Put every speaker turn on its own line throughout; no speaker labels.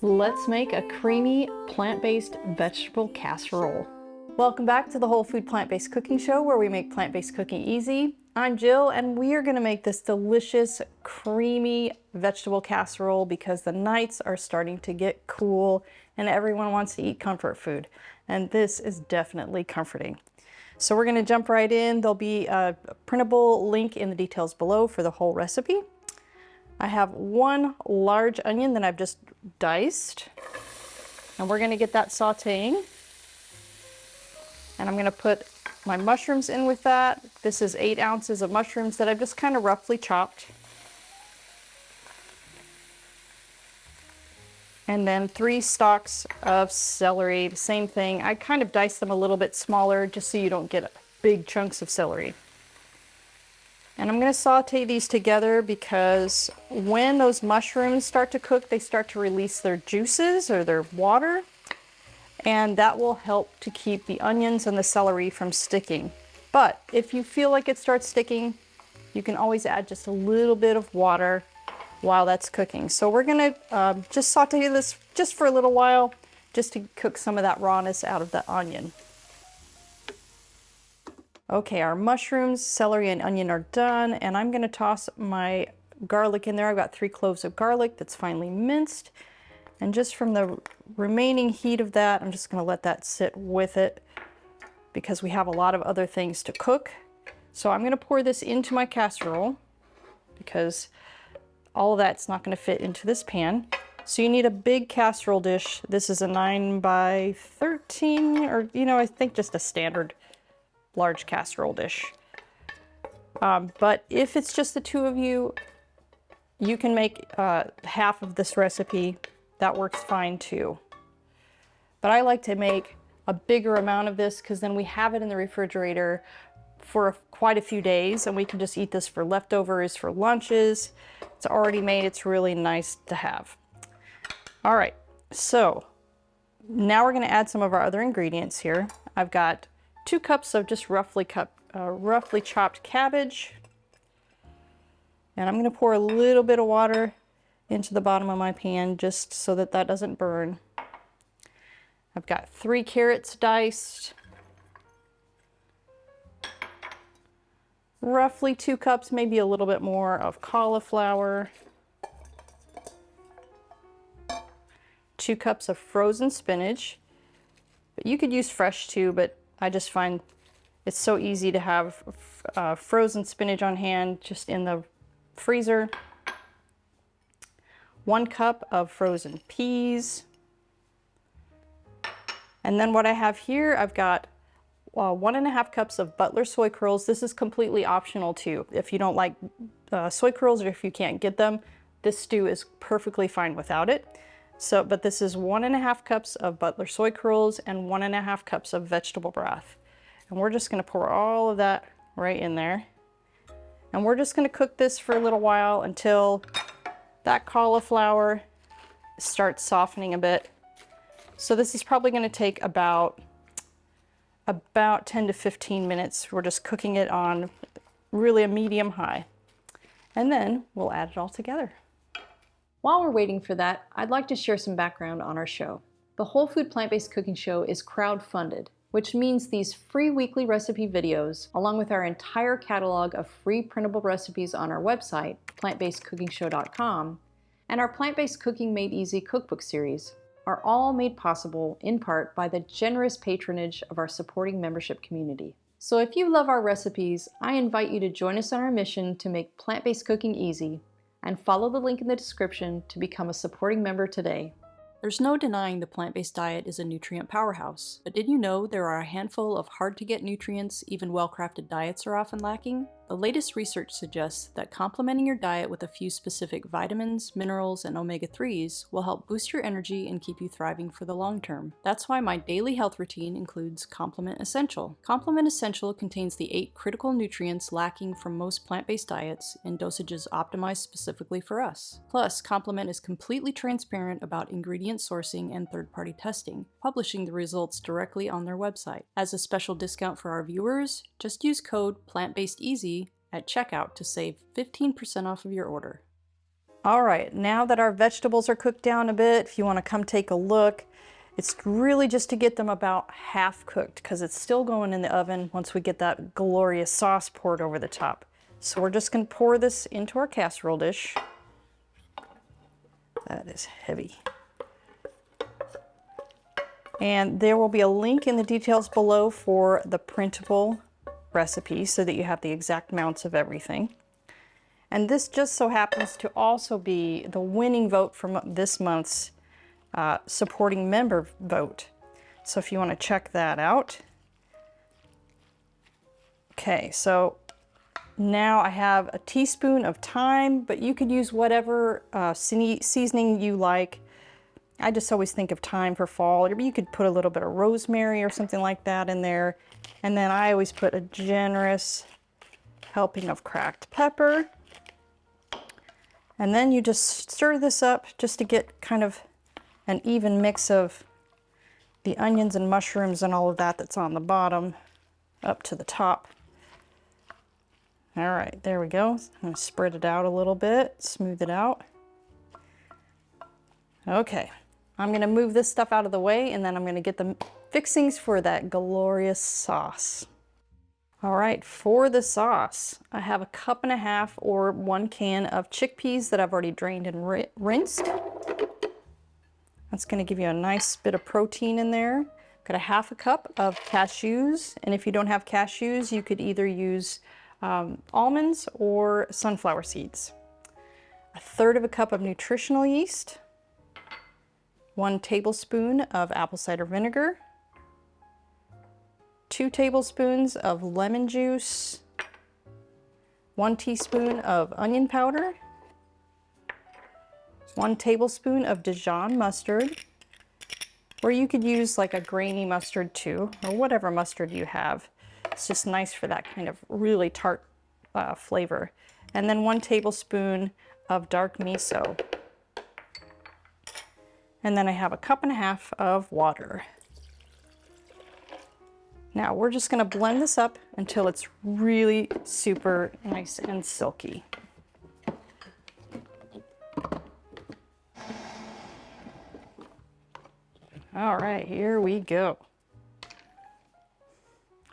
Let's make a creamy plant-based vegetable casserole. Welcome back to the Whole Food Plant-Based Cooking Show, where we make plant-based cooking easy. I'm Jill, and we are going to make this delicious creamy vegetable casserole because the nights are starting to get cool and everyone wants to eat comfort food. And this is definitely comforting. So we're going to jump right in. There'll be a printable link in the details below for the whole recipe. I have one large onion that I've just diced, and we're going to get that sauteing. And I'm going to put my mushrooms in with that. This is 8 ounces of mushrooms that I've just kind of roughly chopped. And then 3 stalks of celery, the same thing. I kind of dice them a little bit smaller just so you don't get big chunks of celery. And I'm going to saute these together because when those mushrooms start to cook, they start to release their juices or their water. And that will help to keep the onions and the celery from sticking. But if you feel like it starts sticking, you can always add just a little bit of water while that's cooking. So we're going to just saute this just for a little while, just to cook some of that rawness out of the onion. Okay, our mushrooms, celery, and onion are done, and I'm going to toss my garlic in there. I've got 3 cloves of garlic that's finely minced. And just from the remaining heat of that, I'm just going to let that sit with it because we have a lot of other things to cook. So I'm going to pour this into my casserole because all of that's not going to fit into this pan. So you need a big casserole dish. This is a 9 by 13, or I think just a standard large casserole dish. But if it's just the 2 of you, you can make half of this recipe. That works fine too. But I like to make a bigger amount of this because then we have it in the refrigerator for quite a few days, and we can just eat this for leftovers, for lunches. It's already made. It's really nice to have. All right, so now we're going to add some of our other ingredients here. I've got 2 cups of just roughly chopped cabbage. And I'm going to pour a little bit of water into the bottom of my pan just so that that doesn't burn. I've got 3 carrots diced. Roughly 2 cups, maybe a little bit more, of cauliflower. 2 cups of frozen spinach. But you could use fresh too, but I just find it's so easy to have frozen spinach on hand just in the freezer. 1 cup of frozen peas. And then what I have here, I've got 1.5 cups of Butler soy curls. This is completely optional too. If you don't like soy curls, or if you can't get them, this stew is perfectly fine without it. So, but this is 1.5 cups of Butler soy curls and 1.5 cups of vegetable broth. And we're just going to pour all of that right in there. And we're just going to cook this for a little while until that cauliflower starts softening a bit. So this is probably going to take about 10 to 15 minutes. We're just cooking it on really a medium high. And then we'll add it all together. While we're waiting for that, I'd like to share some background on our show. The Whole Food Plant-Based Cooking Show is crowd-funded, which means these free weekly recipe videos, along with our entire catalog of free printable recipes on our website, plantbasedcookingshow.com, and our Plant-Based Cooking Made Easy cookbook series, are all made possible in part by the generous patronage of our supporting membership community. So if you love our recipes, I invite you to join us on our mission to make plant-based cooking easy, and follow the link in the description to become a supporting member today. There's no denying the plant-based diet is a nutrient powerhouse, but did you know there are a handful of hard-to-get nutrients even well-crafted diets are often lacking? The latest research suggests that complementing your diet with a few specific vitamins, minerals, and omega-3s will help boost your energy and keep you thriving for the long term. That's why my daily health routine includes Complement Essential. Complement Essential contains the 8 critical nutrients lacking from most plant-based diets in dosages optimized specifically for us. Plus, Complement is completely transparent about ingredient sourcing and third-party testing, publishing the results directly on their website. As a special discount for our viewers, just use code PLANTBASEDEASY at checkout to save 15% off of your order. All right, now that our vegetables are cooked down a bit, if you want to come take a look, it's really just to get them about half cooked because it's still going in the oven once we get that glorious sauce poured over the top. So we're just going to pour this into our casserole dish. That is heavy. And there will be a link in the details below for the printable recipe so that you have the exact amounts of everything. And this just so happens to also be the winning vote from this month's supporting member vote. So if you want to check that out. Okay, so now I have a teaspoon of thyme, but you could use whatever seasoning you like. I just always think of thyme for fall. You could put a little bit of rosemary or something like that in there. And then I always put a generous helping of cracked pepper. And then you just stir this up just to get kind of an even mix of the onions and mushrooms and all of that that's on the bottom up to the top. All right, there we go. I'm gonna spread it out a little bit, smooth it out. Okay, I'm gonna move this stuff out of the way and then I'm gonna get the fixings for that glorious sauce. All right, for the sauce, I have a 1.5 cups or 1 can of chickpeas that I've already drained and rinsed. That's gonna give you a nice bit of protein in there. Got a 1/2 cup of cashews, and if you don't have cashews, you could either use almonds or sunflower seeds. 1/3 cup of nutritional yeast, 1 tablespoon of apple cider vinegar, 2 tablespoons of lemon juice, 1 teaspoon of onion powder, 1 tablespoon of Dijon mustard, or you could use like a grainy mustard too, or whatever mustard you have. It's just nice for that kind of really tart flavor. And then 1 tablespoon of dark miso. And then I have a 1.5 cups of water. Now we're just gonna blend this up until it's really super nice and silky. All right, here we go.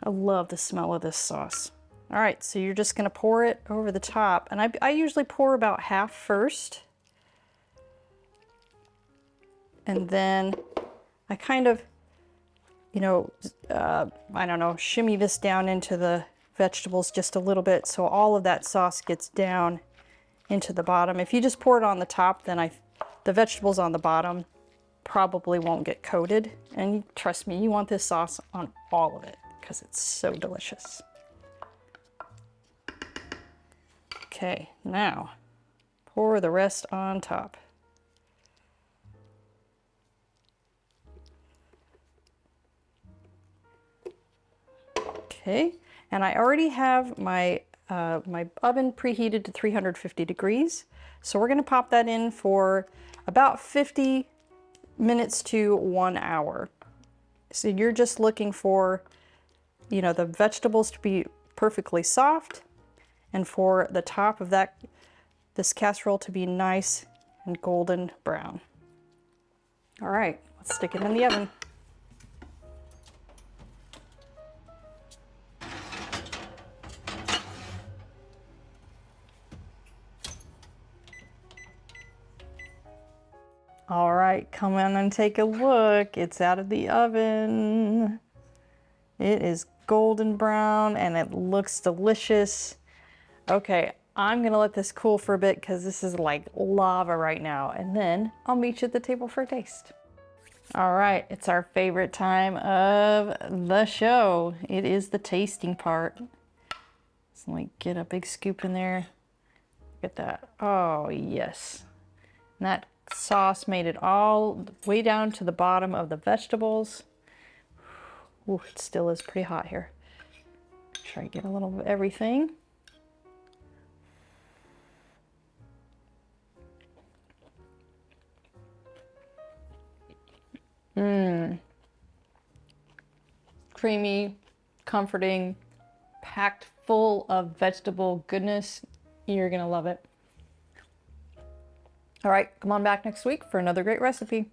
I love the smell of this sauce. All right, so you're just gonna pour it over the top. And I usually pour about half first. And then I kind of, you know, I don't know, shimmy this down into the vegetables just a little bit so all of that sauce gets down into the bottom. If you just pour it on the top, then the vegetables on the bottom probably won't get coated. And trust me, you want this sauce on all of it because it's so delicious. Okay, now pour the rest on top. Okay, and I already have my my oven preheated to 350 degrees. So we're gonna pop that in for about 50 minutes to 1 hour. So you're just looking for, you know, the vegetables to be perfectly soft and for the top of this casserole to be nice and golden brown. All right, let's stick it in the oven. All right, come on and take a look. It's out of the oven. It is golden brown and it looks delicious. Okay, I'm gonna let this cool for a bit because this is like lava right now, and then I'll meet you at the table for a taste. All right, it's our favorite time of the show. It is the tasting part. So like get a big scoop in there. Look at that. Oh yes. And that sauce made it all the way down to the bottom of the vegetables. Ooh, it still is pretty hot here. Try to get a little of everything. Creamy, comforting, packed full of vegetable goodness. You're gonna love it. All right, come on back next week for another great recipe.